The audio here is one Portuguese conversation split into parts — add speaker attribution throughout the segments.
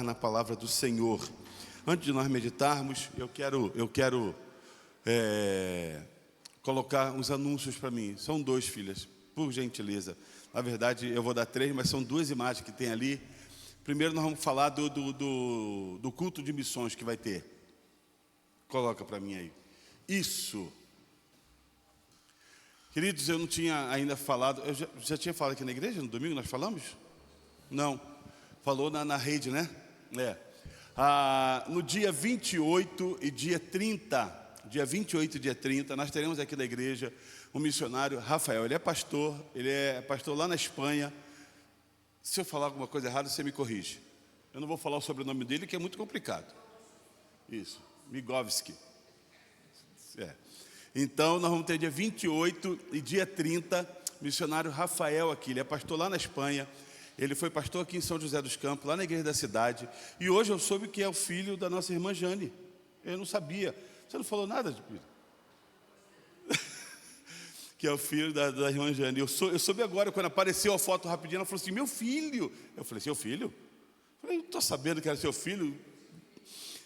Speaker 1: meditar na palavra do Senhor. Antes de nós meditarmos, eu quero colocar uns anúncios para mim. São 2, filhas, por gentileza. Na verdade, eu vou dar 3, mas são 2 imagens que tem ali. Primeiro nós vamos falar do culto de missões que vai ter. Coloca para mim aí. Isso. Queridos, eu não tinha ainda falado. Eu já tinha falado aqui na igreja, no domingo nós falamos? Não. Falou na rede, né? No dia 28 e dia 30, nós teremos aqui na igreja o missionário Rafael. Ele é pastor lá na Espanha. Se eu falar alguma coisa errada, você me corrige. Eu não vou falar o sobrenome dele, que é muito complicado. Isso, Migovski. Então, nós vamos ter dia 28 e dia 30, missionário Rafael aqui. Ele é pastor lá na Espanha. Ele foi pastor aqui em São José dos Campos, lá na igreja da cidade. E hoje eu soube que é o filho da nossa irmã Jane. Eu não sabia. Você não falou nada, Pedro? Que é o filho da irmã Jane. Eu soube agora, quando apareceu a foto rapidinho, ela falou assim, meu filho. Eu falei, seu filho? Eu falei, não estou sabendo que era seu filho.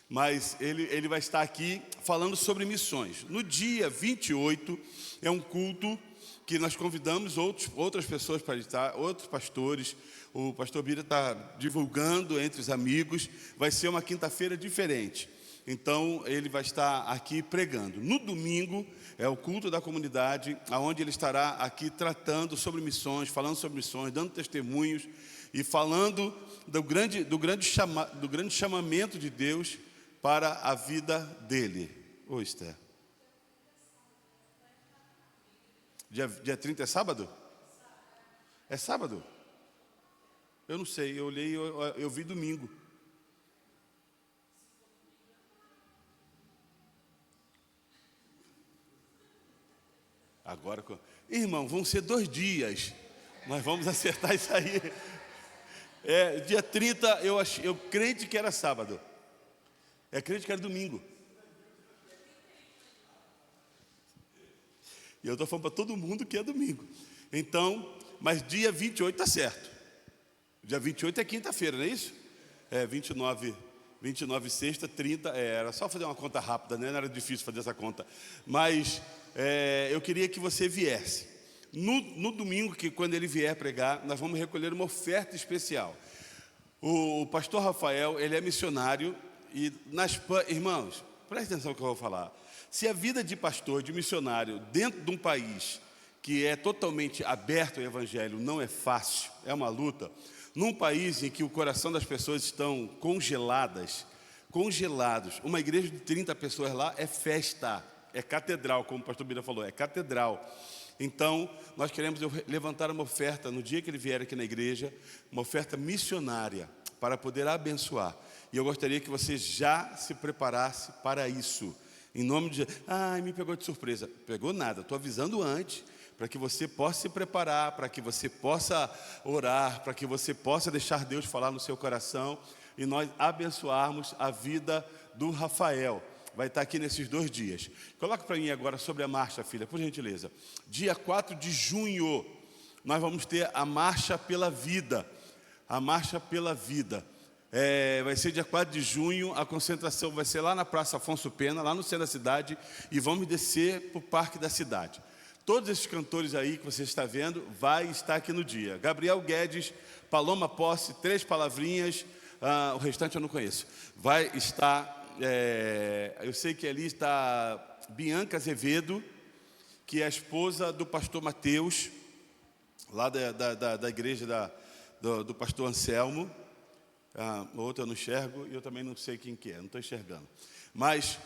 Speaker 1: Mas ele vai estar aqui falando sobre missões. No dia 28, é um culto que nós convidamos outras pessoas para estar, outros pastores. O pastor Bira está divulgando entre os amigos. Vai ser uma quinta-feira diferente. Então, ele vai estar aqui pregando. No domingo, é o culto da comunidade, onde ele estará aqui tratando sobre missões, falando sobre missões, dando testemunhos e falando do grande chamamento de Deus para a vida dele. Ô, Esther. Dia 30 é sábado? É sábado? Eu não sei, eu olhei, eu vi domingo. Agora, irmão, vão ser 2 dias. Nós vamos acertar isso aí. Dia 30, eu crente que era sábado. Crente que era domingo. E eu estou falando para todo mundo que é domingo. Então, mas dia 28 está certo. Dia 28 é quinta-feira, não é isso? 29 sexta, 30, era só fazer uma conta rápida, né? Não era difícil fazer essa conta. Mas eu queria que você viesse. No domingo, que quando ele vier pregar, nós vamos recolher uma oferta especial. O pastor Rafael, ele é missionário. E irmãos, preste atenção no que eu vou falar. Se a vida de pastor, de missionário, dentro de um país que é totalmente aberto ao evangelho, não é fácil, é uma luta. Num país em que o coração das pessoas estão congelados, uma igreja de 30 pessoas lá é festa, é catedral, como o pastor Bira falou, é catedral. Então, nós queremos levantar uma oferta no dia que ele vier aqui na igreja, uma oferta missionária, para poder abençoar. E eu gostaria que você já se preparasse para isso. Em nome de Jesus. Me pegou de surpresa. Pegou nada, estou avisando antes, para que você possa se preparar, para que você possa orar, para que você possa deixar Deus falar no seu coração e nós abençoarmos a vida do Rafael. Vai estar aqui nesses 2 dias. Coloca para mim agora sobre a marcha, filha, por gentileza. Dia 4 de junho, nós vamos ter a Marcha pela Vida. A Marcha pela Vida. Vai ser dia 4 de junho, a concentração vai ser lá na Praça Afonso Pena, lá no centro da cidade, e vamos descer para o Parque da Cidade. Todos esses cantores aí que você está vendo, vai estar aqui no dia. Gabriel Guedes, Paloma Posse, 3 Palavrinhas, o restante eu não conheço. Vai estar, eu sei que ali está Bianca Azevedo, que é a esposa do pastor Mateus, lá da igreja do pastor Anselmo. Outra eu não enxergo e eu também não sei quem que é, não estou enxergando. Mas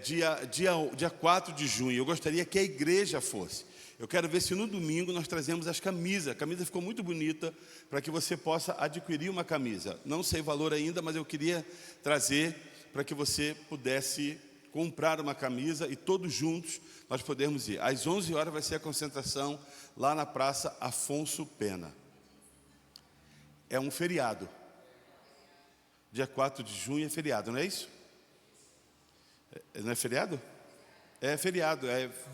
Speaker 1: dia 4 de junho, eu gostaria que a igreja fosse. Eu quero ver se no domingo nós trazemos as camisas. A camisa ficou muito bonita, para que você possa adquirir uma camisa. Não sei o valor ainda, mas eu queria trazer para que você pudesse comprar uma camisa e todos juntos nós podemos ir. Às 11 horas vai ser a concentração lá na Praça Afonso Pena. É um feriado. Dia 4 de junho é feriado, não é isso? Não é feriado? É feriado,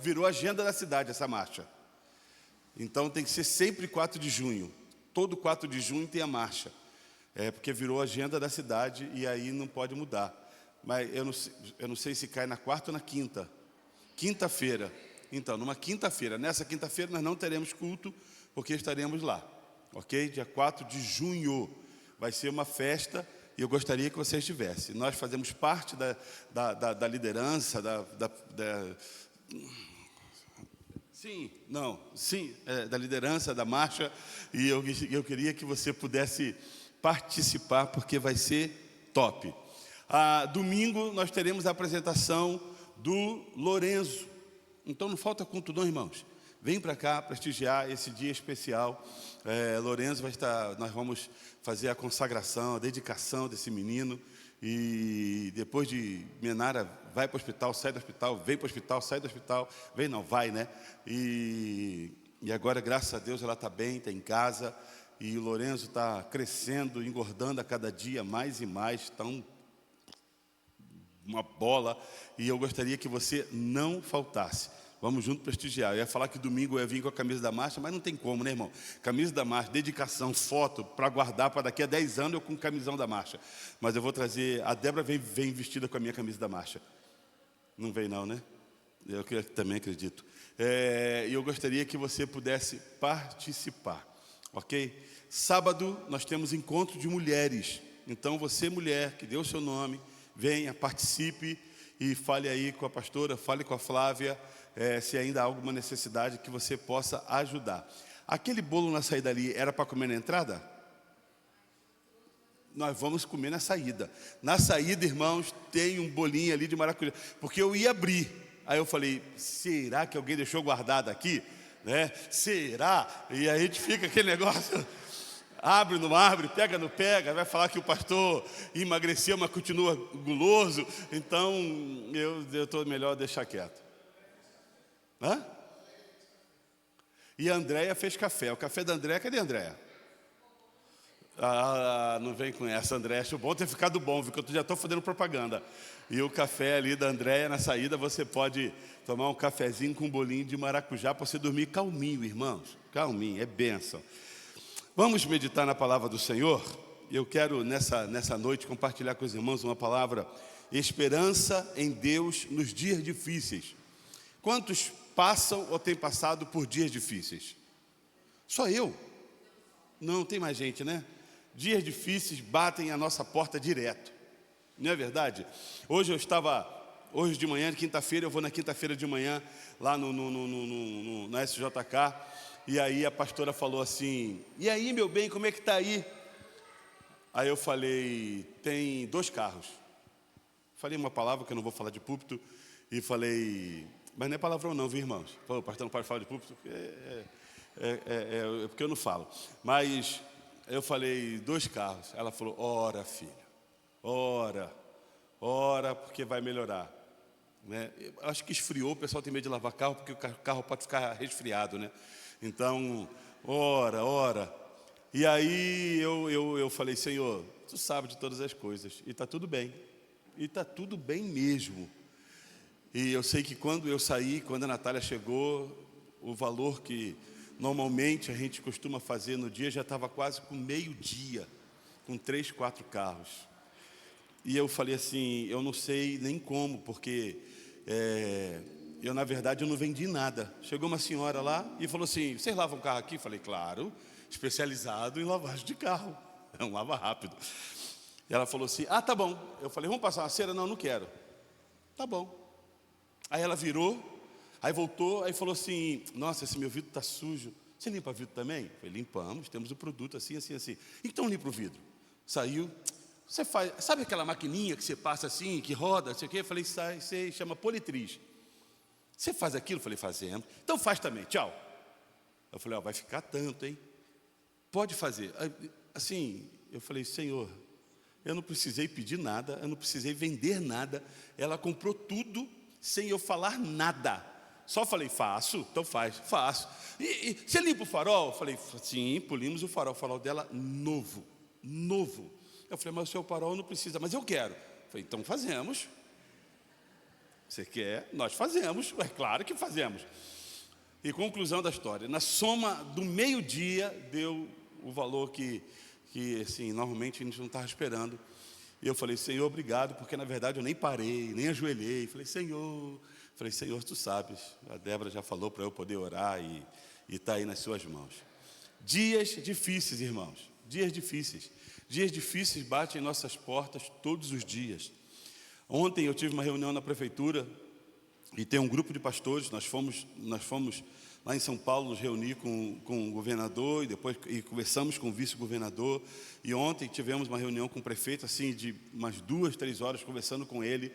Speaker 1: virou agenda da cidade essa marcha. Então tem que ser sempre 4 de junho. Todo 4 de junho tem a marcha. porque virou agenda da cidade e aí não pode mudar. Mas eu não sei se cai na quarta ou na quinta. Quinta-feira. Então, numa quinta-feira. Nessa quinta-feira nós não teremos culto, porque estaremos lá. Ok? Dia 4 de junho. Vai ser uma festa e eu gostaria que você estivesse. Nós fazemos parte da liderança, da liderança da marcha, e eu queria que você pudesse participar, porque vai ser top. Domingo nós teremos a apresentação do Lorenzo. Então não falta culto não, irmãos. Vem para cá prestigiar esse dia especial. Lorenzo vai estar, nós vamos fazer a consagração, a dedicação desse menino. E depois de Menara, vai para o hospital, sai do hospital, vem para o hospital, sai do hospital. Vem não, vai, né? E agora, graças a Deus, ela está bem, está em casa. E o Lorenzo está crescendo, engordando a cada dia mais e mais. Está uma bola. E eu gostaria que você não faltasse. Vamos junto prestigiar. Eu ia falar que domingo eu ia vir com a camisa da marcha, mas não tem como, né, irmão? Camisa da marcha, dedicação, foto, para guardar para daqui a 10 anos eu com camisão da marcha. Mas eu vou trazer, a Débora vem vestida com a minha camisa da marcha. Não vem não, né? Eu também acredito. E eu gostaria que você pudesse participar, ok? Sábado nós temos encontro de mulheres. Então você, mulher, que deu o seu nome, venha, participe e fale aí com a pastora, fale com a Flávia, se ainda há alguma necessidade que você possa ajudar. Aquele bolo na saída ali era para comer na entrada? Nós vamos comer na saída. Na saída, irmãos, tem um bolinho ali de maracujá. Porque eu ia abrir. Aí eu falei, será que alguém deixou guardado aqui? Né? Será? E aí a gente fica aquele negócio... Abre, não abre, pega, não pega. Vai falar que o pastor emagreceu, mas continua guloso. Então, eu estou melhor deixar quieto. Hã? E a Andréia fez café. O café da Andréia, cadê a Andréia? Não vem com essa, Andréia. Acho bom ter ficado bom, viu? Que eu já estou fazendo propaganda. E o café ali da Andréia, na saída, você pode tomar um cafezinho com um bolinho de maracujá para você dormir calminho, irmãos. Calminho, é bênção. Vamos meditar na palavra do Senhor. Eu quero, nessa noite, compartilhar com os irmãos uma palavra: esperança em Deus nos dias difíceis. Quantos passam ou têm passado por dias difíceis? Só eu? Não, tem mais gente, né? Dias difíceis batem a nossa porta direto. Não é verdade? Hoje de manhã, quinta-feira, eu vou na quinta-feira de manhã, lá na SJK, e aí a pastora falou assim, e aí, meu bem, como é que está aí? Aí eu falei, tem 2 carros. Falei uma palavra que eu não vou falar de púlpito, e falei, mas não é palavrão não, viu, irmãos? O pastor não pode falar de púlpito, porque eu não falo. Mas eu falei, 2 carros. Ela falou, ora, filho, ora, porque vai melhorar. Né? Acho que esfriou, o pessoal tem medo de lavar carro, porque o carro pode ficar resfriado, né? Então, ora. E aí eu falei, Senhor, Tu sabe de todas as coisas, e está tudo bem. E está tudo bem mesmo. E eu sei que quando eu saí, quando a Natália chegou, o valor que normalmente a gente costuma fazer no dia já estava quase com meio-dia, com 3, 4 carros. E eu falei assim, eu não sei nem como, porque eu, na verdade, eu não vendi nada. Chegou uma senhora lá e falou assim, vocês lavam carro aqui? Falei, claro, especializado em lavagem de carro. É um lava rápido. E ela falou assim, tá bom. Eu falei, vamos passar uma cera? Não quero. Tá bom. Aí ela virou, aí voltou, aí falou assim, nossa, esse meu vidro está sujo. Você limpa vidro também? Eu falei, limpamos, temos o produto assim. Então limpa o vidro. Saiu. Você faz, sabe aquela maquininha que você passa assim, que roda, não sei o quê? Eu falei, sei, chama politriz. Você faz aquilo? Eu falei, fazemos. Então faz também, tchau. Eu falei, vai ficar tanto, hein? Pode fazer. Assim, eu falei, Senhor, eu não precisei pedir nada, eu não precisei vender nada. Ela comprou tudo sem eu falar nada. Só falei, faço, então faço. E você limpa o farol? Eu falei, sim, polimos o farol dela novo. Eu falei, mas o seu farol não precisa, mas eu quero. Eu falei, então fazemos. Você quer? Nós fazemos. É claro que fazemos. E conclusão da história, na soma do meio-dia, deu o valor que que assim, normalmente a gente não estava esperando. E eu falei, Senhor, obrigado, porque na verdade eu nem parei, nem ajoelhei. Falei, Senhor, tu sabes. A Débora já falou para eu poder orar e está aí nas suas mãos. Dias difíceis, irmãos, dias difíceis. Dias difíceis batem em nossas portas todos os dias. Ontem eu tive uma reunião na prefeitura e tem um grupo de pastores. Nós fomos lá em São Paulo nos reunir com o governador e conversamos com o vice-governador. E ontem tivemos uma reunião com o prefeito, assim, de umas 2, 3 horas, conversando com ele.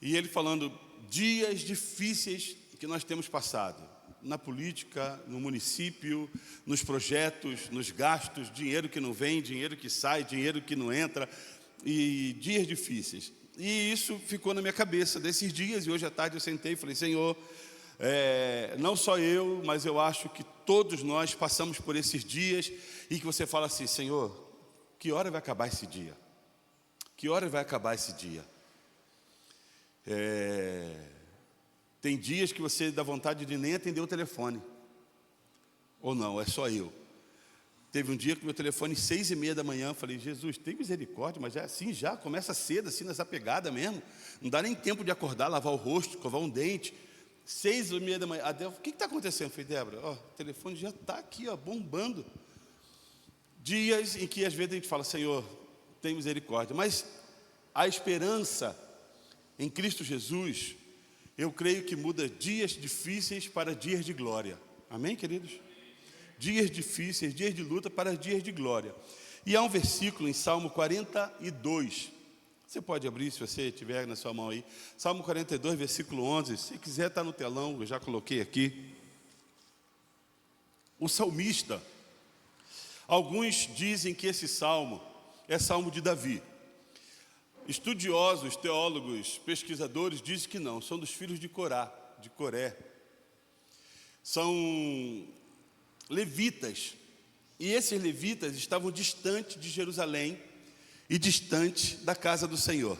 Speaker 1: E ele falando dias difíceis que nós temos passado. Na política, no município, nos projetos, nos gastos, dinheiro que não vem, dinheiro que sai, dinheiro que não entra, e dias difíceis. E isso ficou na minha cabeça desses dias, e hoje à tarde eu sentei e falei, Senhor, não só eu, mas eu acho que todos nós passamos por esses dias, e que você fala assim, Senhor, que hora vai acabar esse dia? Que hora vai acabar esse dia? Tem dias que você dá vontade de nem atender o telefone. Ou não, é só eu. Teve um dia que meu telefone, 6h30 da manhã, eu falei, Jesus, tem misericórdia, mas é assim já, começa cedo, assim, nessa pegada mesmo. Não dá nem tempo de acordar, lavar o rosto, escovar um dente. 6h30 da manhã. A Débora, o que está acontecendo? Eu falei, Débora, o telefone já está aqui, bombando. Dias em que às vezes a gente fala, Senhor, tem misericórdia. Mas a esperança em Cristo Jesus, eu creio que muda dias difíceis para dias de glória. Amém, queridos? Dias difíceis, dias de luta para dias de glória. E há um versículo em Salmo 42. Você pode abrir se você tiver na sua mão aí. Salmo 42, versículo 11. Se quiser, está no telão, eu já coloquei aqui. O salmista, alguns dizem que esse salmo é salmo de Davi. Estudiosos, teólogos, pesquisadores dizem que não, são dos filhos de Coré. São levitas, e esses levitas estavam distantes de Jerusalém e distantes da casa do Senhor.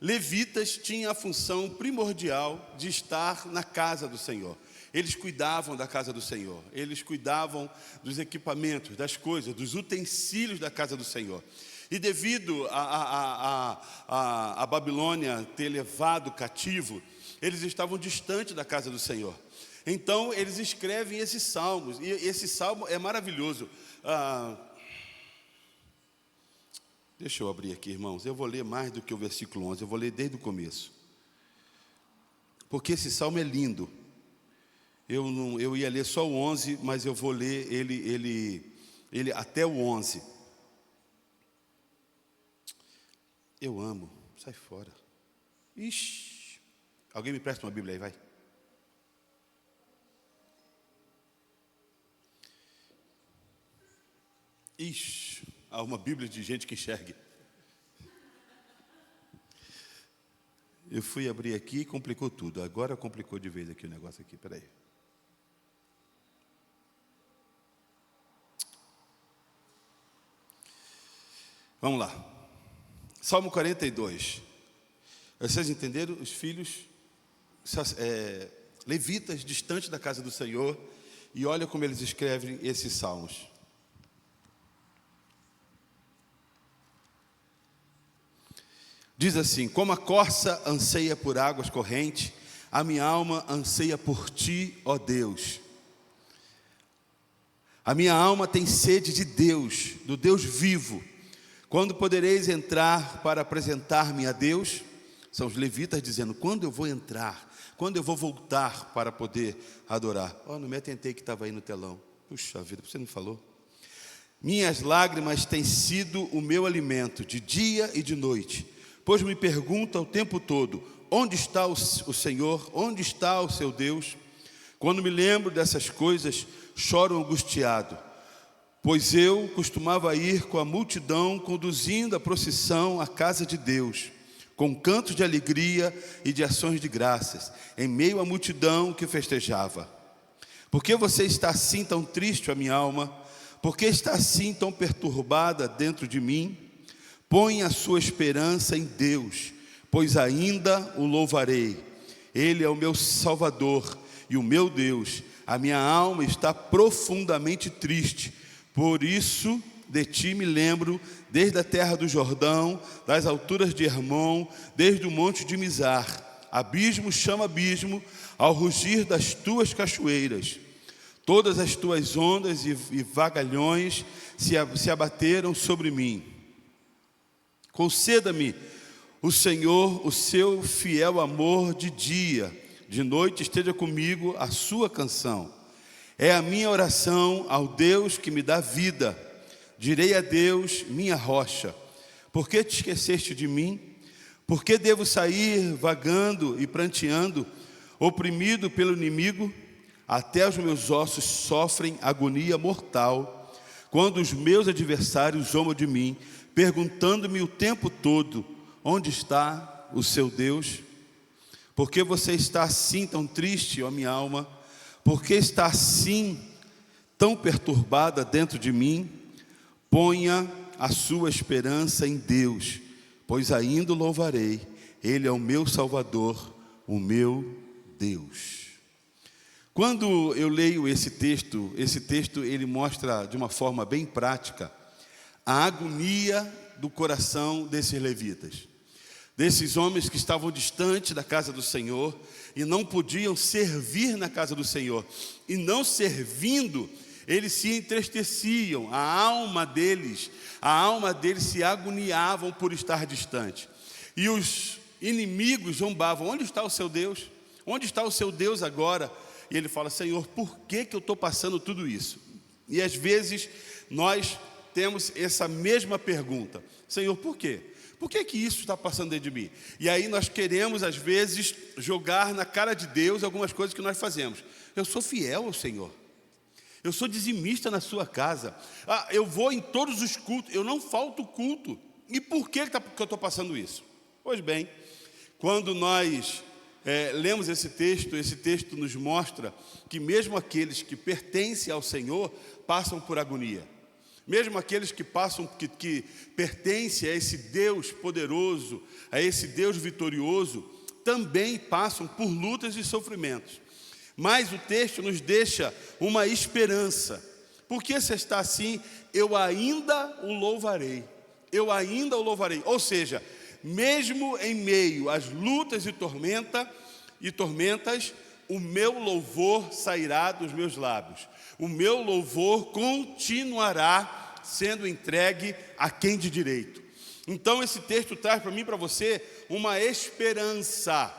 Speaker 1: Levitas tinham a função primordial de estar na casa do Senhor. Eles cuidavam da casa do Senhor, eles cuidavam dos equipamentos, das coisas, dos utensílios da casa do Senhor. E devido a Babilônia ter levado cativo, eles estavam distantes da casa do Senhor. Então, eles escrevem esses salmos, e esse salmo é maravilhoso. Deixa eu abrir aqui, irmãos, eu vou ler mais do que o versículo 11, eu vou ler desde o começo. Porque esse salmo é lindo. Eu ia ler só o 11, mas eu vou ler ele até o 11. Eu amo, sai fora. Ixi, alguém me presta uma Bíblia aí, vai. Ixi, há uma Bíblia de gente que enxergue. Eu fui abrir aqui e complicou tudo. Agora complicou de vez aqui o negócio aqui, peraí. Vamos lá. Salmo 42. Vocês entenderam? Os filhos levitas distantes da casa do Senhor. E olha como eles escrevem esses salmos. Diz assim: como a corça anseia por águas correntes, a minha alma anseia por ti, ó Deus. A minha alma tem sede de Deus, do Deus vivo. Quando podereis entrar para apresentar-me a Deus? São os levitas dizendo, quando eu vou entrar? Quando eu vou voltar para poder adorar? Não me atentei que estava aí no telão. Puxa vida, você não falou? Minhas lágrimas têm sido o meu alimento, de dia e de noite. Pois me pergunta o tempo todo, onde está o Senhor? Onde está o seu Deus? Quando me lembro dessas coisas, choro angustiado. Pois eu costumava ir com a multidão, conduzindo a procissão à casa de Deus, com cantos de alegria e de ações de graças, em meio à multidão que festejava. Por que você está assim tão triste, a minha alma? Por que está assim tão perturbada dentro de mim? Põe a sua esperança em Deus, pois ainda o louvarei. Ele é o meu Salvador e o meu Deus. A minha alma está profundamente triste. Por isso de ti me lembro, desde a terra do Jordão, das alturas de Hermon, desde o monte de Mizar. Abismo chama abismo, ao rugir das tuas cachoeiras. Todas as tuas ondas e vagalhões se abateram sobre mim. Conceda-me, o Senhor, o seu fiel amor de dia, de noite esteja comigo a sua canção. É a minha oração ao Deus que me dá vida. Direi a Deus, minha rocha: por que te esqueceste de mim? Por que devo sair vagando e pranteando, oprimido pelo inimigo? Até os meus ossos sofrem agonia mortal, quando os meus adversários zombam de mim, perguntando-me o tempo todo: onde está o seu Deus? Por que você está assim tão triste, ó minha alma? Por que está assim tão perturbada dentro de mim? Ponha a sua esperança em Deus, pois ainda o louvarei. Ele é o meu Salvador, o meu Deus. Quando eu leio esse texto ele mostra de uma forma bem prática a agonia do coração desses levitas, desses homens que estavam distante da casa do Senhor e não podiam servir na casa do Senhor. E não servindo, eles se entristeciam, a alma deles se agoniavam por estar distante. E os inimigos zombavam: onde está o seu Deus? Onde está o seu Deus agora? E ele fala: Senhor, por que eu estou passando tudo isso? E às vezes nós temos essa mesma pergunta: Senhor, por quê? Por que isso está passando dentro de mim? E aí nós queremos às vezes jogar na cara de Deus algumas coisas que nós fazemos. Eu sou fiel ao Senhor, eu sou dizimista na sua casa, eu vou em todos os cultos, eu não falto culto. E por que eu estou passando isso? Pois bem, quando nós lemos esse texto nos mostra que mesmo aqueles que pertencem ao Senhor passam por agonia. Mesmo aqueles que pertencem a esse Deus poderoso, a esse Deus vitorioso, também passam por lutas e sofrimentos. Mas o texto nos deixa uma esperança. Porque se está assim, eu ainda o louvarei. Eu ainda o louvarei. Ou seja, mesmo em meio às lutas e tormentas, o meu louvor sairá dos meus lábios. O meu louvor continuará sendo entregue a quem de direito. Então esse texto traz para mim e para você uma esperança,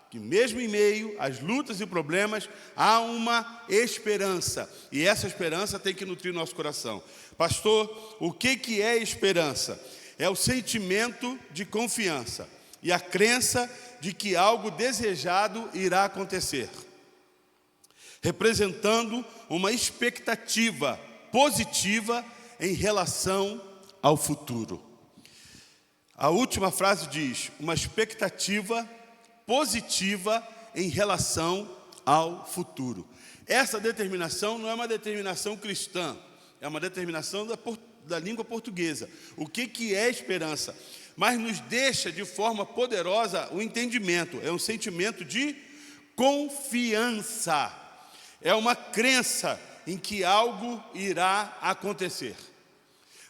Speaker 1: que mesmo em meio às lutas e problemas, há uma esperança. E essa esperança tem que nutrir nosso coração. Pastor, o que é esperança? É o sentimento de confiança e a crença de que algo desejado irá acontecer, representando uma expectativa positiva em relação ao futuro. A última frase diz: uma expectativa positiva em relação ao futuro. Essa determinação não é uma determinação cristã, é uma determinação da língua portuguesa. O que é esperança? Mas nos deixa de forma poderosa o entendimento. É um sentimento de confiança. É uma crença em que algo irá acontecer.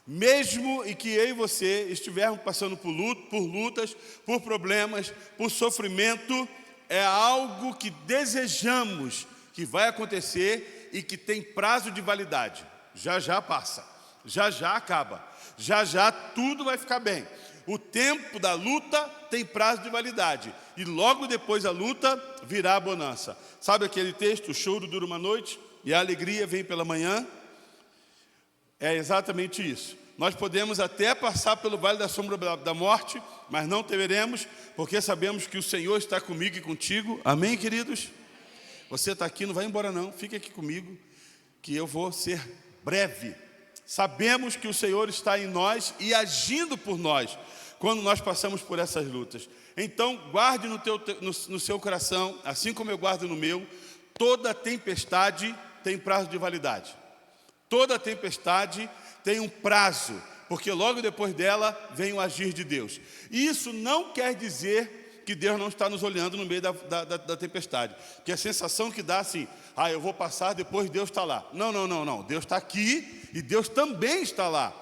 Speaker 1: Mesmo em que eu e você estivermos passando por lutas, por problemas, por sofrimento, é algo que desejamos que vai acontecer e que tem prazo de validade. Já já passa, já já acaba, já já tudo vai ficar bem. O tempo da luta tem prazo de validade e logo depois da luta virá a bonança. Sabe aquele texto: o choro dura uma noite e a alegria vem pela manhã? É exatamente isso. Nós podemos até passar pelo vale da sombra da morte, mas não temeremos, porque sabemos que o Senhor está comigo e contigo. Amém, queridos? Você está aqui, não vai embora não, fique aqui comigo, que eu vou ser breve. Sabemos que o Senhor está em nós e agindo por nós, quando nós passamos por essas lutas. Então, guarde no seu coração, assim como eu guardo no meu, toda tempestade tem prazo de validade. Toda tempestade tem um prazo, porque logo depois dela vem o agir de Deus. E isso não quer dizer que Deus não está nos olhando no meio da tempestade. Que a sensação que dá assim: eu vou passar, depois Deus está lá. Não. Deus está aqui e Deus também está lá.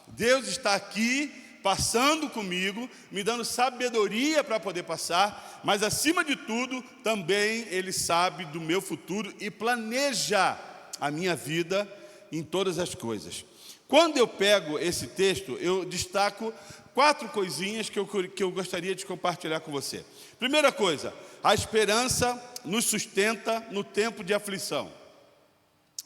Speaker 1: Deus está aqui passando comigo, me dando sabedoria para poder passar, mas acima de tudo, também Ele sabe do meu futuro e planeja a minha vida em todas as coisas. Quando eu pego esse texto, eu destaco 4 coisinhas que eu gostaria de compartilhar com você. Primeira coisa, a esperança nos sustenta no tempo de aflição.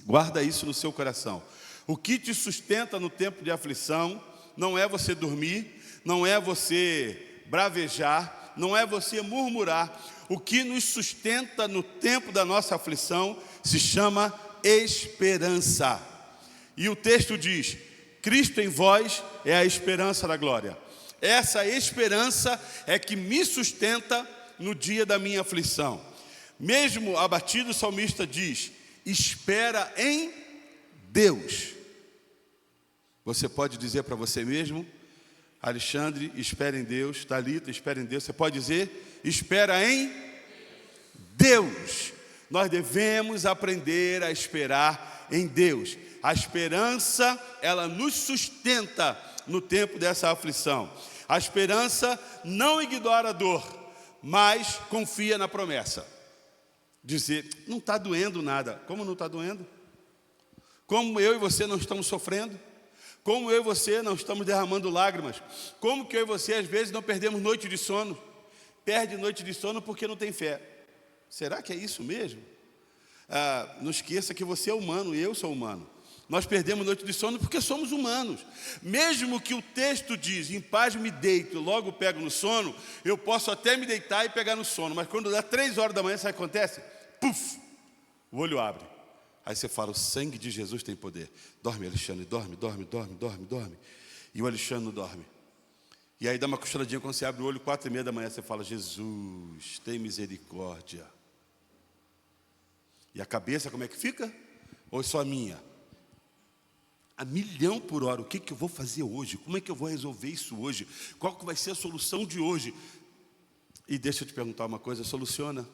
Speaker 1: Guarda isso no seu coração. O que te sustenta no tempo de aflição não é você dormir, não é você bravejar, não é você murmurar. O que nos sustenta no tempo da nossa aflição se chama esperança. E o texto diz: Cristo em vós é a esperança da glória. Essa esperança é que me sustenta no dia da minha aflição. Mesmo abatido, o salmista diz: espera em Deus. Você pode dizer para você mesmo: Alexandre, espera em Deus. Thalita, espera em Deus. Você pode dizer: espera em Deus. Nós devemos aprender a esperar em Deus. A esperança, ela nos sustenta no tempo dessa aflição. A esperança não ignora a dor, mas confia na promessa. Dizer: não está doendo nada. Como não está doendo? Como eu e você não estamos sofrendo? Como eu e você não estamos derramando lágrimas? Como que eu e você às vezes não perdemos noite de sono? Perde noite de sono porque não tem fé. Será que é isso mesmo? Não esqueça que você é humano e eu sou humano. Nós perdemos noite de sono porque somos humanos. Mesmo que o texto diz: em paz me deito, logo pego no sono, eu posso até me deitar e pegar no sono, mas quando dá 3 horas da manhã, sabe o que acontece? Puf! O olho abre. Aí você fala: o sangue de Jesus tem poder. Dorme, Alexandre, dorme. E o Alexandre não dorme. E aí dá uma cochiladinha, quando você abre o olho, 4:30 da manhã, você fala: Jesus, tem misericórdia. E a cabeça como é que fica? Ou é só a minha? A 1.000 por hora. O que eu vou fazer hoje? Como é que eu vou resolver isso hoje? Qual que vai ser a solução de hoje? E deixa eu te perguntar uma coisa: soluciona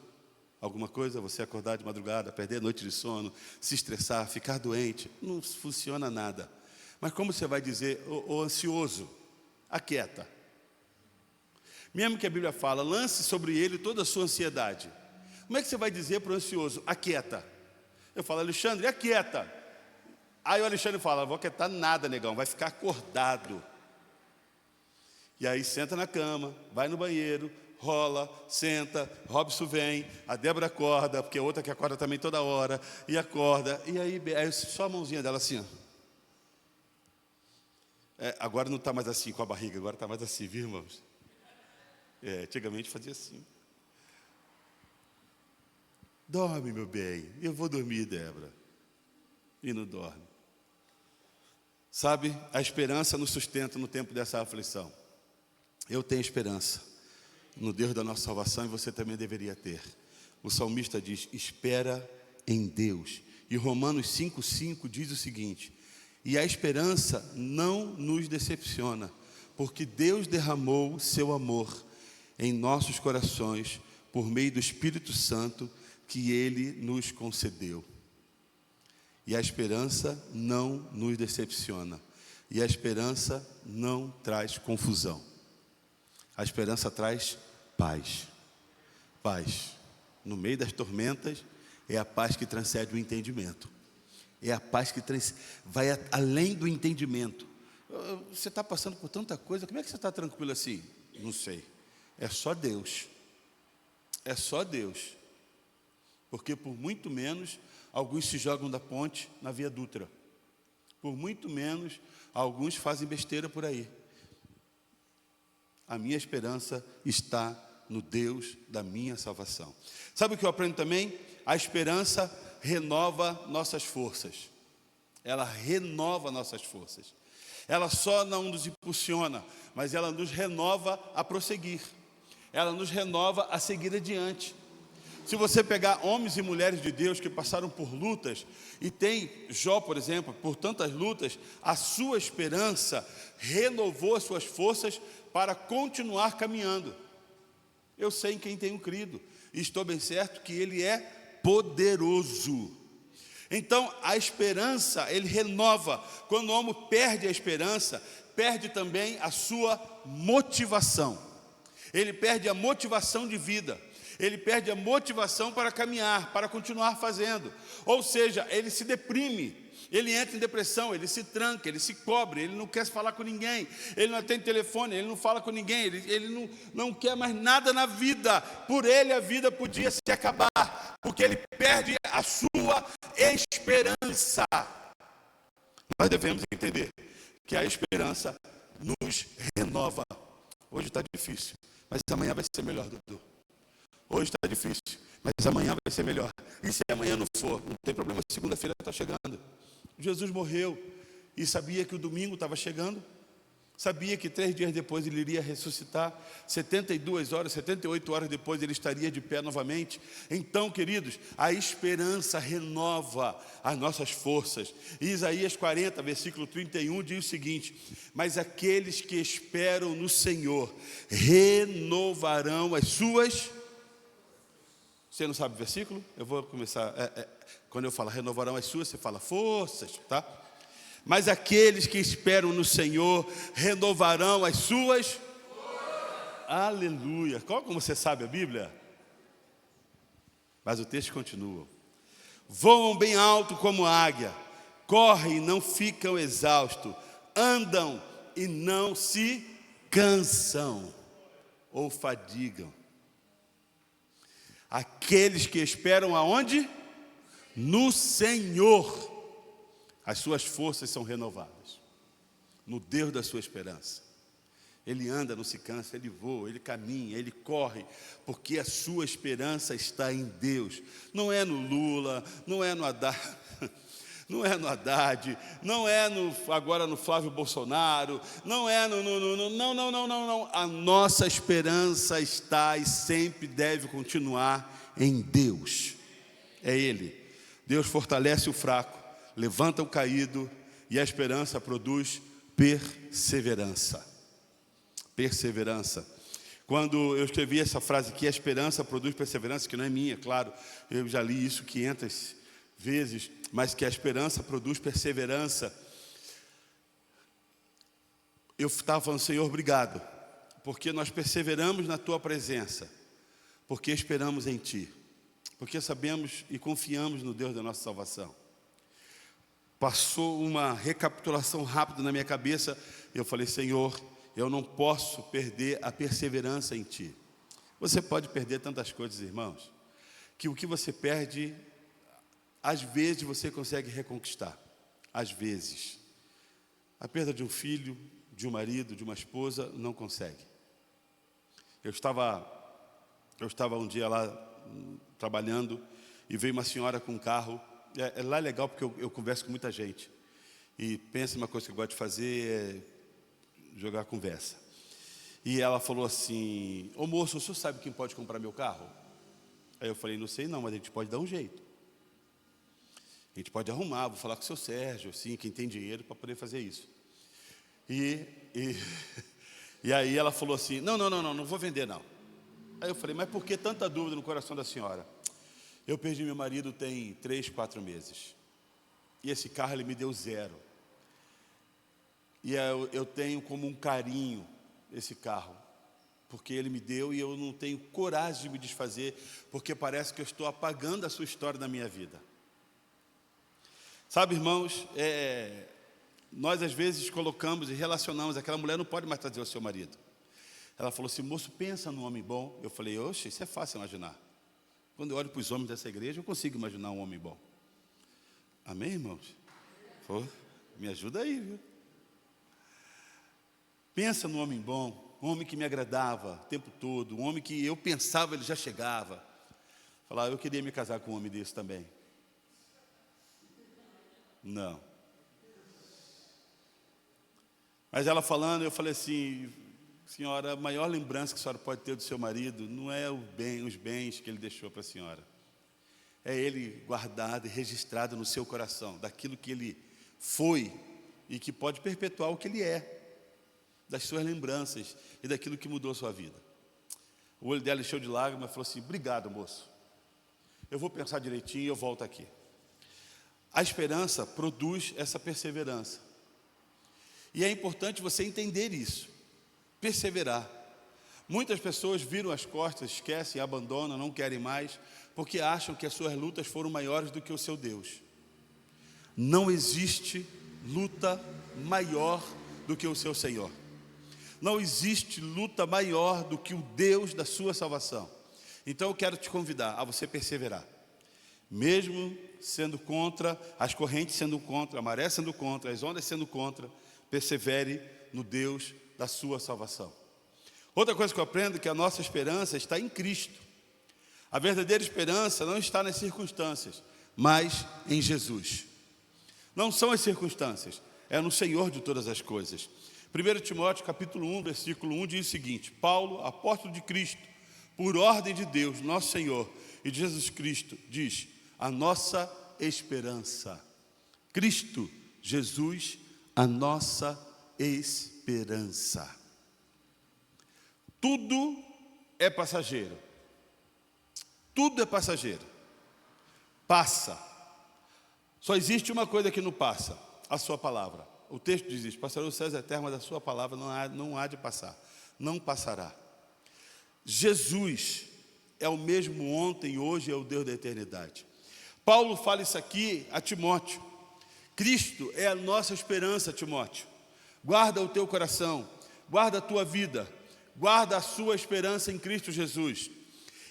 Speaker 1: alguma coisa? Você acordar de madrugada, perder a noite de sono, se estressar, ficar doente? Não funciona nada. Mas como você vai dizer: ô ansioso, aquieta. Mesmo que a Bíblia fala: lance sobre ele toda a sua ansiedade. Como é que você vai dizer para o ansioso: aquieta? Eu falo: Alexandre, aquieta. Aí o Alexandre fala: vou aquietar nada, negão, vai ficar acordado. E aí senta na cama, vai no banheiro, rola, senta, Robson vem, a Débora acorda, porque é outra que acorda também toda hora, e acorda, e aí só a mãozinha dela assim, ó. Agora não está mais assim com a barriga, agora está mais assim, viu, irmãos? Antigamente fazia assim. Dorme, meu bem. Eu vou dormir, Débora. E não dorme. Sabe, a esperança nos sustenta no tempo dessa aflição. Eu tenho esperança no Deus da nossa salvação, e você também deveria ter. O salmista diz: espera em Deus. E Romanos 5,5 diz o seguinte: e a esperança não nos decepciona, porque Deus derramou seu amor em nossos corações por meio do Espírito Santo que Ele nos concedeu. E a esperança não nos decepciona. E a esperança não traz confusão. A esperança traz paz. Paz. No meio das tormentas, é a paz que transcende o entendimento. É a paz que vai além do entendimento. Você está passando por tanta coisa, como é que você está tranquilo assim? Não sei. É só Deus. É só Deus. Porque por muito menos, alguns se jogam da ponte na Via Dutra. Por muito menos, alguns fazem besteira por aí. A minha esperança está no Deus da minha salvação. Sabe o que eu aprendo também? A esperança renova nossas forças. Ela renova nossas forças. Ela só não nos impulsiona, mas ela nos renova a prosseguir. Ela nos renova a seguir adiante. Se você pegar homens e mulheres de Deus que passaram por lutas, e tem Jó, por exemplo, por tantas lutas, a sua esperança renovou as suas forças para continuar caminhando. Eu sei em quem tenho crido, e estou bem certo que Ele é poderoso. Então, a esperança, ele renova. Quando o homem perde a esperança, perde também a sua motivação. Ele perde a motivação de vida. Ele perde a motivação para caminhar, para continuar fazendo. Ou seja, ele se deprime, ele entra em depressão, ele se tranca, ele se cobre, ele não quer falar com ninguém, ele não atende telefone, ele não fala com ninguém, ele não quer mais nada na vida. Por ele a vida podia se acabar, porque ele perde a sua esperança. Nós devemos entender que a esperança nos renova. Hoje está difícil, mas amanhã vai ser melhor, Dudu. Hoje está difícil, mas amanhã vai ser melhor. E se amanhã não for, não tem problema, segunda-feira está chegando. Jesus morreu e sabia que o domingo estava chegando. Sabia que 3 dias depois ele iria ressuscitar. 72 horas, 78 horas depois ele estaria de pé novamente. Então, queridos, a esperança renova as nossas forças. E Isaías 40, versículo 31 diz o seguinte: mas aqueles que esperam no Senhor renovarão as suas... Você não sabe o versículo? Eu vou começar. Quando eu falo renovarão as suas, você fala forças, tá? Mas aqueles que esperam no Senhor renovarão as suas forças. Aleluia. Como você sabe a Bíblia? Mas o texto continua. Voam bem alto como águia, correm e não ficam exaustos, andam e não se cansam ou fadigam. Aqueles que esperam aonde? No Senhor. As suas forças são renovadas. No Deus da sua esperança. Ele anda, não se cansa, ele voa, ele caminha, ele corre, porque a sua esperança está em Deus. Não é no Lula, não é no Haddad, não é no Haddad, não é agora no Flávio Bolsonaro, não é não. A nossa esperança está e sempre deve continuar em Deus. É Ele. Deus fortalece o fraco, levanta o caído, e a esperança produz perseverança. Perseverança. Quando eu escrevi essa frase aqui, a esperança produz perseverança, que não é minha, claro, eu já li isso 500 vezes, mas que a esperança produz perseverança. Eu estava falando, Senhor, obrigado, porque nós perseveramos na Tua presença, porque esperamos em Ti, porque sabemos e confiamos no Deus da nossa salvação. Passou uma recapitulação rápida na minha cabeça, e eu falei, Senhor, eu não posso perder a perseverança em Ti. Você pode perder tantas coisas, irmãos, que o que você perde, às vezes você consegue reconquistar. Às vezes. A perda de um filho, de um marido, de uma esposa, não consegue. Eu estava um dia lá trabalhando, e veio uma senhora com um carro. Lá é legal porque eu converso com muita gente. E pensa uma coisa que eu gosto de fazer é jogar conversa. E ela falou assim, ô moço, o senhor sabe quem pode comprar meu carro? Aí eu falei, não sei não, mas a gente pode dar um jeito. A gente pode arrumar, vou falar com o seu Sérgio, assim, quem tem dinheiro para poder fazer isso. E aí ela falou assim, não vou vender não. Aí eu falei, mas por que tanta dúvida no coração da senhora? Eu perdi meu marido tem 3, 4 meses. E esse carro ele me deu 0. E eu tenho como um carinho esse carro, porque ele me deu e eu não tenho coragem de me desfazer, porque parece que eu estou apagando a sua história da minha vida. Sabe, irmãos, nós às vezes colocamos e relacionamos, aquela mulher não pode mais trazer o seu marido. Ela falou assim, moço, pensa num homem bom. Eu falei, oxe, isso é fácil imaginar. Quando eu olho para os homens dessa igreja, eu consigo imaginar um homem bom. Amém, irmãos? Pô, me ajuda aí, viu? Pensa num homem bom, um homem que me agradava o tempo todo, um homem que eu pensava, ele já chegava. Falava, eu queria me casar com um homem desse também. Não. Mas ela falando, eu falei assim, senhora, a maior lembrança que a senhora pode ter do seu marido não é os bens que ele deixou para a senhora. É ele guardado e registrado no seu coração, daquilo que ele foi e que pode perpetuar o que ele é, das suas lembranças e daquilo que mudou a sua vida. O olho dela encheu de lágrimas e falou assim, obrigado, moço. Eu vou pensar direitinho e eu volto aqui. A esperança produz essa perseverança. E é importante você entender isso, perseverar. Muitas pessoas viram as costas, esquecem, abandonam, não querem mais, porque acham que as suas lutas foram maiores do que o seu Deus. Não existe luta maior do que o seu Senhor. Não existe luta maior do que o Deus da sua salvação. Então eu quero te convidar a você perseverar. Mesmo sendo contra, as correntes sendo contra, a maré sendo contra, as ondas sendo contra, persevere no Deus da sua salvação. Outra coisa que eu aprendo é que a nossa esperança está em Cristo. A verdadeira esperança não está nas circunstâncias, mas em Jesus. Não são as circunstâncias, é no Senhor de todas as coisas. 1 Timóteo capítulo 1, versículo 1 diz o seguinte: Paulo, apóstolo de Cristo, por ordem de Deus, nosso Senhor, e de Jesus Cristo, diz: a nossa esperança. Cristo, Jesus, a nossa esperança. Tudo é passageiro. Tudo é passageiro. Passa. Só existe uma coisa que não passa: a sua palavra. O texto diz isso: passará os céus eternos, mas a sua palavra não há de passar. Não passará. Jesus é o mesmo ontem, hoje, é o Deus da eternidade. Paulo fala isso aqui a Timóteo. Cristo é a nossa esperança, Timóteo. Guarda o teu coração, guarda a tua vida, guarda a sua esperança em Cristo Jesus.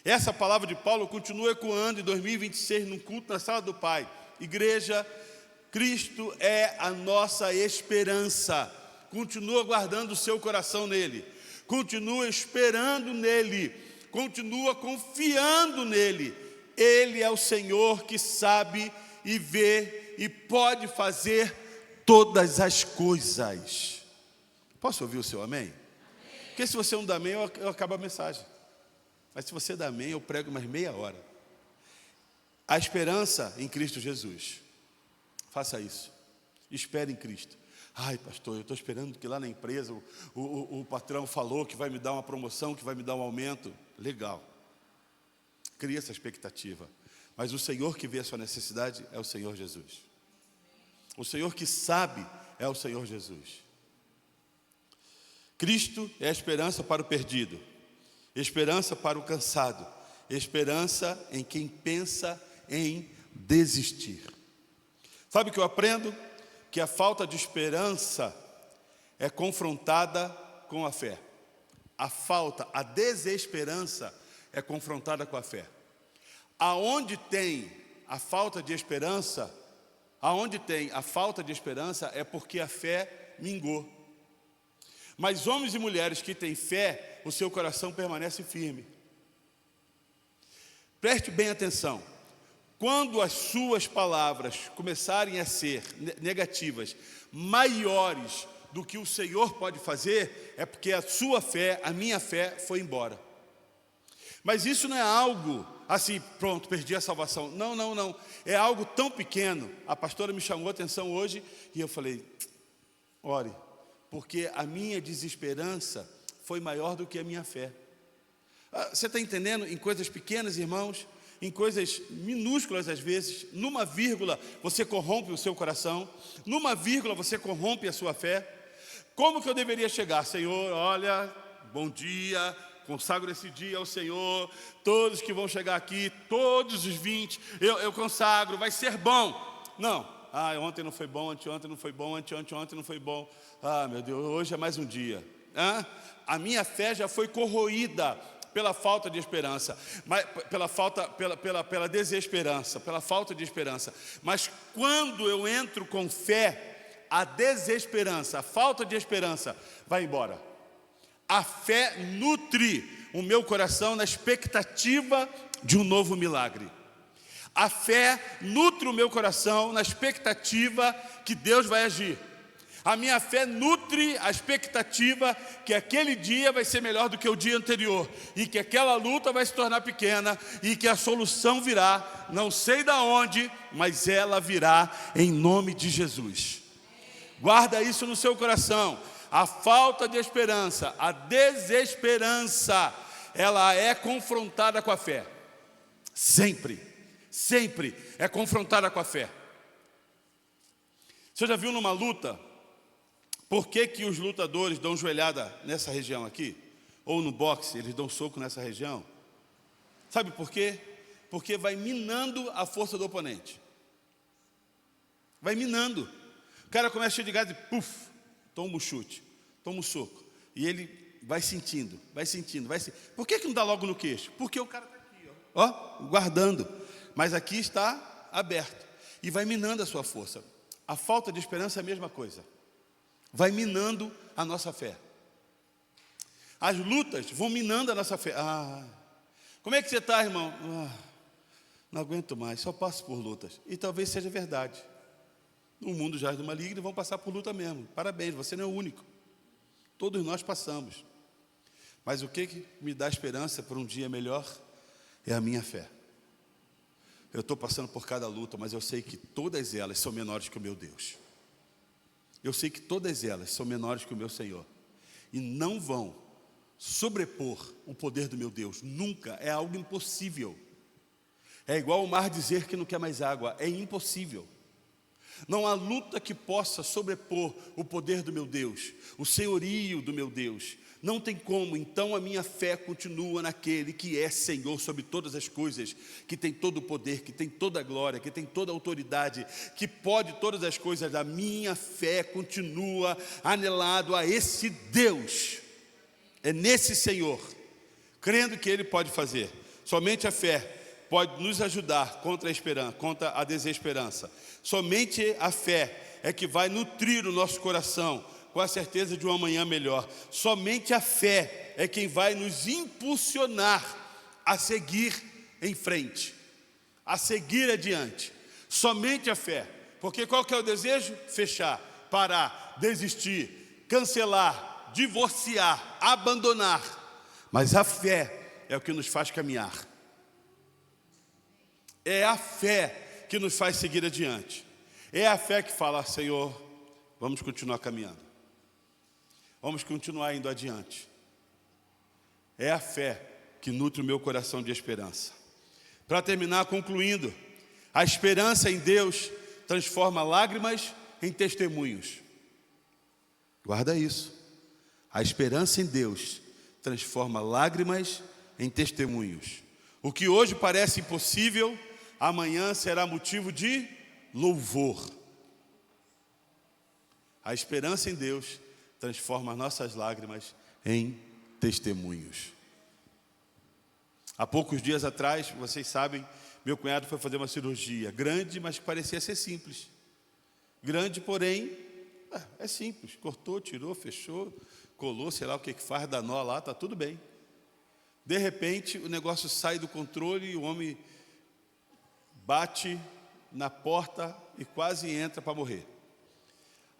Speaker 1: Essa palavra de Paulo continua ecoando em 2026 num culto na sala do Pai. Igreja, Cristo é a nossa esperança. Continua guardando o seu coração nele, continua esperando nele, continua confiando nele. Ele é o Senhor que sabe e vê e pode fazer todas as coisas. Posso ouvir o seu amém? Amém. Porque se você não dá amém, eu acabo a mensagem. Mas se você dá amém, eu prego mais meia hora. A esperança em Cristo Jesus. Faça isso. Espere em Cristo. Ai, pastor, eu estou esperando que lá na empresa o patrão falou que vai me dar uma promoção, que vai me dar um aumento. Legal. Cria essa expectativa. Mas o Senhor que vê a sua necessidade é o Senhor Jesus. O Senhor que sabe é o Senhor Jesus. Cristo é a esperança para o perdido, esperança para o cansado, esperança em quem pensa em desistir. Sabe o que eu aprendo? Que a falta de esperança é confrontada com a fé. A desesperança é confrontada com a fé. Aonde tem a falta de esperança, é porque a fé mingou. Mas homens e mulheres que têm fé, o seu coração permanece firme. Preste bem atenção. Quando as suas palavras começarem a ser negativas, maiores do que o Senhor pode fazer, é porque a sua fé, a minha fé, foi embora. Mas isso não é algo assim, pronto, perdi a salvação. Não, não, não. É algo tão pequeno. A pastora me chamou a atenção hoje e eu falei: ore, porque a minha desesperança foi maior do que a minha fé. Você está entendendo? Em coisas pequenas, irmãos, em coisas minúsculas às vezes, numa vírgula você corrompe o seu coração, numa vírgula você corrompe a sua fé. Como que eu deveria chegar? Senhor, olha, bom dia, consagro esse dia ao Senhor, todos que vão chegar aqui, todos os 20, eu consagro, vai ser bom. Não, ontem não foi bom, anteontem não foi bom, anteontem não foi bom. Meu Deus, hoje é mais um dia. A minha fé já foi corroída pela falta de esperança, pela desesperança, pela falta de esperança. Mas quando eu entro com fé, a desesperança, a falta de esperança vai embora. A fé nutre o meu coração na expectativa de um novo milagre. A fé nutre o meu coração na expectativa que Deus vai agir. A minha fé nutre a expectativa que aquele dia vai ser melhor do que o dia anterior, e que aquela luta vai se tornar pequena, e que a solução virá, não sei de onde, mas ela virá em nome de Jesus. Guarda isso no seu coração. A falta de esperança, a desesperança, ela é confrontada com a fé. Sempre, sempre é confrontada com a fé. Você já viu numa luta, por que os lutadores dão joelhada nessa região aqui? Ou no boxe, eles dão soco nessa região? Sabe por quê? Porque vai minando a força do oponente. Vai minando. O cara começa cheio de gás e puf, toma um chute, toma um soco. E ele vai sentindo, vai sentindo, vai sentindo. Por que não dá logo no queixo? Porque o cara está aqui, ó, guardando. Mas aqui está aberto. E vai minando a sua força. A falta de esperança é a mesma coisa. Vai minando a nossa fé. As lutas vão minando a nossa fé. Como é que você está, irmão? Não aguento mais, só passo por lutas. E talvez seja verdade. No mundo jaz do maligno, vão passar por luta mesmo. Parabéns, você não é o único. Todos nós passamos. Mas o que me dá esperança para um dia melhor é a minha fé. Eu estou passando por cada luta, mas eu sei que todas elas são menores que o meu Deus. Eu sei que todas elas são menores que o meu Senhor. E não vão sobrepor o poder do meu Deus. Nunca. É algo impossível. É igual o mar dizer que não quer mais água. É impossível. Não há luta que possa sobrepor o poder do meu Deus, o senhorio do meu Deus. Não tem como. Então a minha fé continua naquele que é Senhor sobre todas as coisas, que tem todo o poder, que tem toda a glória, que tem toda a autoridade, que pode todas as coisas. A minha fé continua anelado a esse Deus. É nesse Senhor, crendo que Ele pode fazer. Somente a fé pode nos ajudar contra a esperança, contra a desesperança. Somente a fé é que vai nutrir o nosso coração com a certeza de um amanhã melhor. Somente a fé é quem vai nos impulsionar a seguir em frente, a seguir adiante. Somente a fé. Porque qual que é o desejo? Fechar, parar, desistir, cancelar, divorciar, abandonar. Mas a fé é o que nos faz caminhar. É a fé que nos faz seguir adiante. É a fé que fala: Senhor, vamos continuar caminhando. Vamos continuar indo adiante. É a fé que nutre o meu coração de esperança. Para terminar, concluindo, a esperança em Deus transforma lágrimas em testemunhos. Guarda isso. A esperança em Deus transforma lágrimas em testemunhos. O que hoje parece impossível, amanhã será motivo de louvor. A esperança em Deus transforma nossas lágrimas em testemunhos. Há poucos dias atrás, vocês sabem, meu cunhado foi fazer uma cirurgia grande, mas que parecia ser simples. Grande, porém, é simples. Cortou, tirou, fechou, colou, sei lá o que faz, dá nó lá, está tudo bem. De repente, o negócio sai do controle e o homem bate na porta e quase entra para morrer.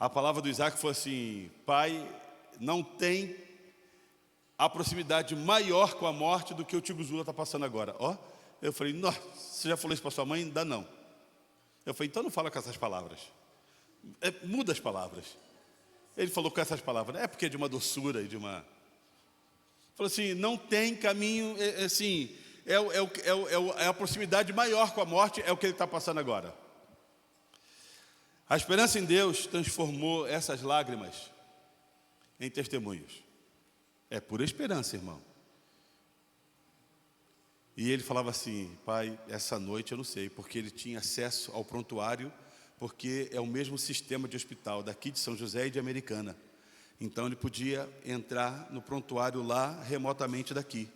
Speaker 1: A palavra do Isaac foi assim: pai, não tem a proximidade maior com a morte do que o tio Guzula está passando agora. Eu falei: nossa, você já falou isso para sua mãe? Ainda não. Eu falei: então não fala com essas palavras. Muda as palavras. Ele falou com essas palavras. É porque é de uma doçura e de uma... Falou assim: não tem caminho, assim, é a proximidade maior com a morte, é o que ele está passando agora. A esperança em Deus transformou essas lágrimas em testemunhos. É pura esperança, irmão. E ele falava assim: pai, essa noite eu não sei, porque ele tinha acesso ao prontuário, porque é o mesmo sistema de hospital daqui de São José e de Americana. Então ele podia entrar no prontuário lá remotamente daqui.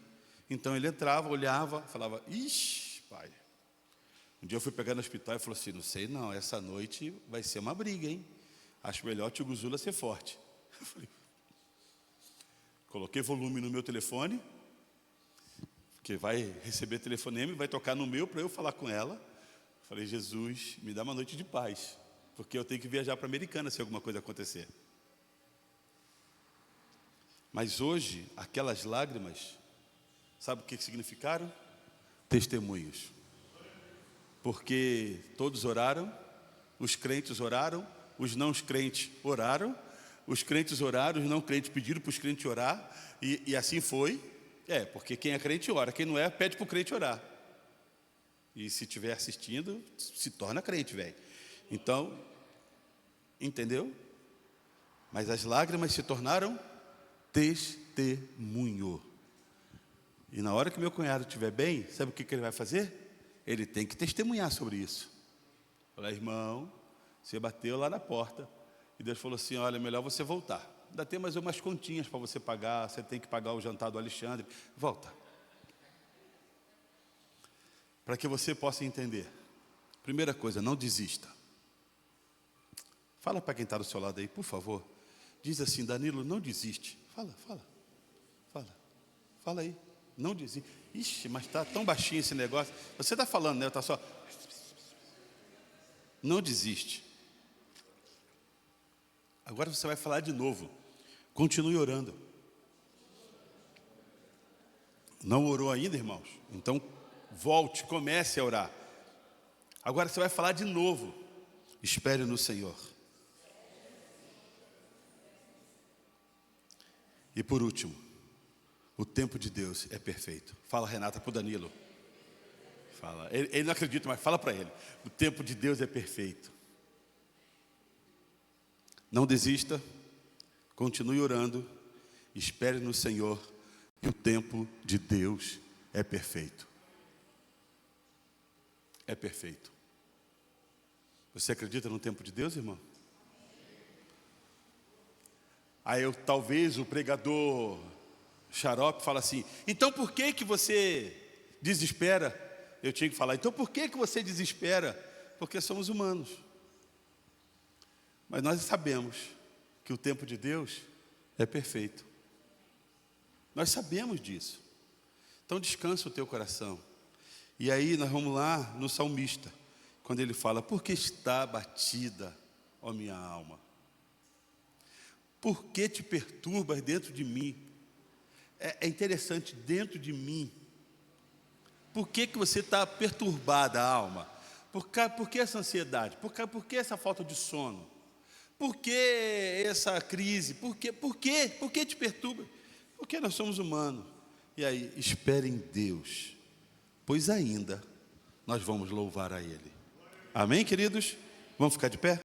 Speaker 1: Então ele entrava, olhava, falava: ixi, pai. Um dia eu fui pegar no hospital e falou assim: não sei não, essa noite vai ser uma briga, hein? Acho melhor o tio Guzula ser forte. Eu falei, coloquei volume no meu telefone, que vai receber telefonema e vai tocar no meu para eu falar com ela. Falei: Jesus, me dá uma noite de paz, porque eu tenho que viajar para Americana se alguma coisa acontecer. Mas hoje, aquelas lágrimas, sabe o que significaram? Testemunhos. Porque todos oraram, os crentes oraram, os não crentes oraram, os crentes oraram, os não crentes pediram para os crentes orar, e assim foi. Porque quem é crente ora, quem não é, pede para o crente orar. E se estiver assistindo, se torna crente, velho. Então, Entendeu? Mas as lágrimas se tornaram testemunho. E na hora que meu cunhado estiver bem, sabe o que ele vai fazer? Ele tem que testemunhar sobre isso. Falar, irmão, você bateu lá na porta e Deus falou assim, olha, é melhor você voltar. Ainda tem mais umas continhas para você pagar, você tem que pagar o jantar do Alexandre. Volta. Para que você possa entender. Primeira coisa, não desista. Fala para quem está do seu lado aí, por favor. Diz assim, Danilo, não desiste. Fala aí. Não desiste. Ixi, mas está tão baixinho esse negócio. Você está falando, né? Está só. Não desiste. Agora você vai falar de novo. Continue orando. Não orou ainda, irmãos? Então, volte, comece a orar. Agora você vai falar de novo. Espere no Senhor. E por último, o tempo de Deus é perfeito. Fala, Renata, para o Danilo. Fala. Ele não acredita, mas fala para ele. O tempo de Deus é perfeito. Não desista. Continue orando. Espere no Senhor. E o tempo de Deus é perfeito. É perfeito. Você acredita no tempo de Deus, irmão? Aí talvez o pregador xarope fala assim, então por que você desespera? Eu tinha que falar, então por que você desespera? Porque somos humanos. Mas nós sabemos que o tempo de Deus é perfeito. Nós sabemos disso. Então descansa o teu coração. E aí nós vamos lá no salmista, quando ele fala, por que está abatida, ó minha alma? Por que te perturbas dentro de mim? É interessante, dentro de mim. Por que você está perturbada, a alma? Por que essa ansiedade? Por que essa falta de sono? Por que essa crise? Por que te perturba? Porque nós somos humanos. E aí, espere em Deus, pois ainda nós vamos louvar a Ele. Amém, queridos? Vamos ficar de pé?